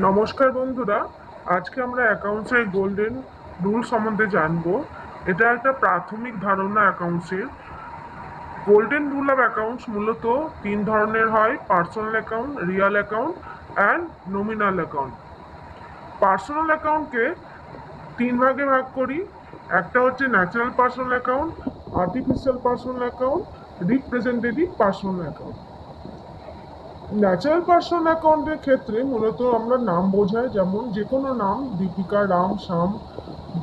নমস্কার বন্ধুরা, আজকে আমরা অ্যাকাউন্টসের গোল্ডেন রুল সম্বন্ধে জানবো। এটা একটা প্রাথমিক ধারণা অ্যাকাউন্টসের। গোল্ডেন রুল অফ অ্যাকাউন্টস মূলত তিন ধরনের হয়: personal account, real account and nominal account. Personal অ্যাকাউন্টকে তিন ভাগে ভাগ করি। একটা হচ্ছে natural personal account, artificial personal account, representative personal account. Natural personal অ্যাকাউন্টের ক্ষেত্রে মূলত আমরা নাম বোঝাই, যেমন যে কোনো নাম, দীপিকা, রাম, শ্যাম,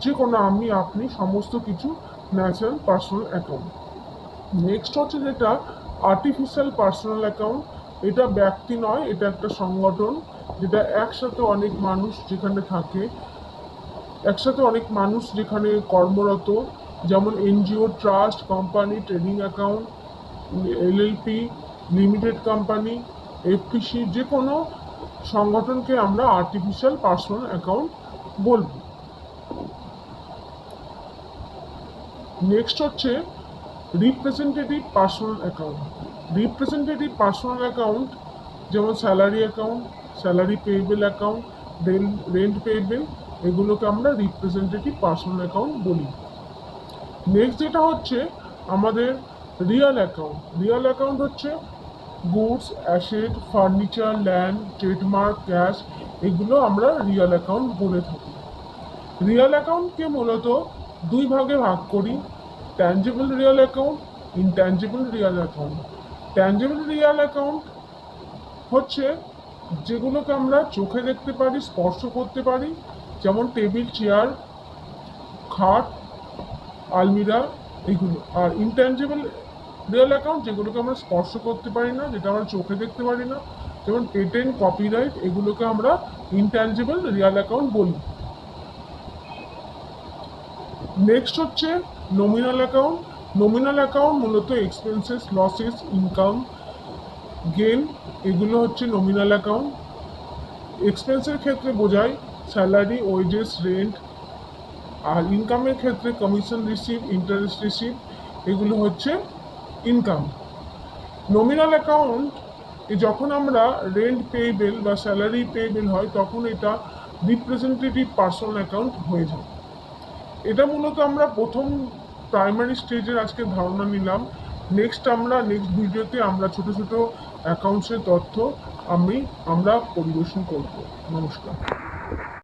যে কোনো আমি, আপনি, সমস্ত কিছু ন্যাচারাল পার্সোনাল অ্যাকাউন্ট। নেক্সট হচ্ছে যেটা আর্টিফিশিয়াল পার্সোনাল অ্যাকাউন্ট। এটা ব্যক্তি নয়, এটা একটা সংগঠন, যেটা একসাথে অনেক মানুষ যেখানে থাকে, একসাথে অনেক মানুষ যেখানে কর্মরত, যেমন NGO, trust, company, trading account, LLP, limited company, FTC, যে কোনো সংগঠনকে আমরা আর্টিফিশিয়াল পার্সোনাল অ্যাকাউন্ট বলবো। নেক্সট হচ্ছে representative personal account. Representative personal account যেমন salary account, salary payable account, rent payable, এগুলোকে আমরা রিপ্রেজেন্টেটিভ পার্সোনাল অ্যাকাউন্ট বলি। নেক্সট যেটা হচ্ছে আমাদের রিয়াল অ্যাকাউন্ট। রিয়াল অ্যাকাউন্ট হচ্ছে goods, asset, furniture, land, trademark, cash, এগুলো আমরা রিয়াল অ্যাকাউন্ট বলে থাকি। রিয়াল অ্যাকাউন্টকে মূলত দুই ভাগে ভাগ করি: tangible Real account, intangible Real account. Tangible Real account হচ্ছে যেগুলোকে আমরা চোখে দেখতে পারি, স্পর্শ করতে পারি, যেমন টেবিল, চেয়ার, খাট, আলমিরা, এগুলো। আর ইনট্যাঞ্জিবল রিয়েল অ্যাকাউন্ট যেগুলোকে আমরা স্পর্শ করতে পারি না, যেটা আমরা চোখে দেখতে পারি না, যেমন পেটেন্ট, কপিরাইট, এগুলোকে আমরা ইনট্যাঞ্জিবল রিয়েল অ্যাকাউন্ট বলি। নেক্সট হচ্ছে নমিনাল অ্যাকাউন্ট। নমিনাল অ্যাকাউন্ট মূলত এক্সপেন্সেস, লসেস, ইনকাম, গেন, এগুলো হচ্ছে নমিনাল অ্যাকাউন্ট। এক্সপেন্সের ক্ষেত্রে বোঝায় স্যালারি, ওয়েজেস, রেন্ট। আর ইনকামের ক্ষেত্রে কমিশন রিসিভ, ইন্টারেস্ট রিসিভ, এগুলো হচ্ছে ইনকাম। নমিনাল অ্যাকাউন্ট যখন আমরা রেন্ট পেয়েবেল বা স্যালারি পেয়েবেল হয়, তখন এটা রিপ্রেজেন্টেটিভ পার্সোনাল অ্যাকাউন্ট হয়ে যায়। এটা মূলত আমরা প্রথম প্রাইমারি স্টেজের আজকে ধারণা নিলাম। নেক্সট ভিডিওতে আমরা ছোট ছোট অ্যাকাউন্টসের তথ্য আমরা পরিবেশন করব। নমস্কার।